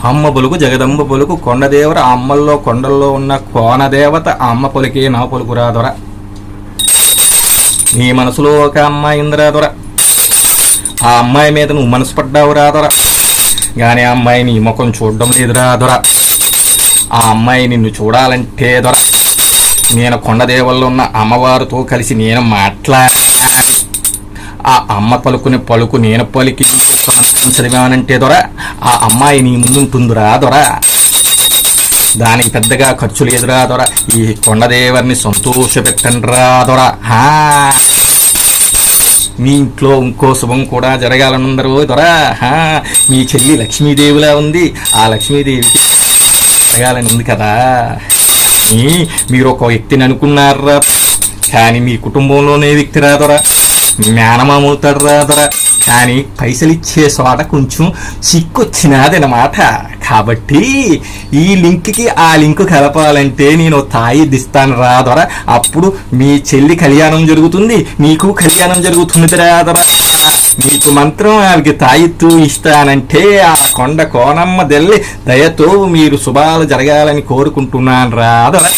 అమ్మ పలుకు జగదంబ పలుకు కొండదేవర ఆ అమ్మల్లో కొండల్లో ఉన్న కోనదేవత ఆ అమ్మ పలికే నా పలుకు రాదొర. నీ మనసులో ఒక అమ్మాయి ఇందిరా దొర, ఆ అమ్మాయి మీద నువ్వు మనసు పడ్డావు రాదొర, కానీ ఆ అమ్మాయి నీ ముఖం చూడడం లేదురా దొర. ఆ అమ్మాయి నిన్ను చూడాలంటే దొర నేను కొండదేవల్లో ఉన్న అమ్మవారితో కలిసి నేను మాట్లాడి ఆ అమ్మ పలుకుని పలుకు నేను పలికి ఒక్క మంత్రం చదివానంటే దొర ఆ అమ్మాయి నీ ముందుంటుందిరా దొర. దానికి పెద్దగా ఖర్చు లేదురా దొర. ఈ కొండదేవర్ని సంతోష పెట్టండి రా దొర. మీ ఇంట్లో ఇంకో శుభం కూడా జరగాలనుందరు దొర. మీ చెల్లి లక్ష్మీదేవిలా ఉంది, ఆ లక్ష్మీదేవికి జరగాలని ఉంది కదా. కానీ మీరు ఒక వ్యక్తిని అనుకున్నారా, కానీ మీ కుటుంబంలోనే వ్యక్తి రాదొరా, మేనమామవుతాడు రాదొరా, కానీ పైసలు ఇచ్చే చోట కొంచెం సిక్కొచ్చినాదనమాట. కాబట్టి ఈ లింక్కి ఆ లింక్ కలపాలంటే నేను తాయిద్దు ఇస్తాను రాదొరా. అప్పుడు మీ చెల్లి కళ్యాణం జరుగుతుంది, నీకు కళ్యాణం జరుగుతుంది రాదొరా. నీకు మంత్రం ఆమెకి తాయిత్తు ఇస్తానంటే ఆ కొండ కోనమ్మ దెల్లి దయతో మీరు శుభాలు జరగాలని కోరుకుంటున్నాను రాదొరా.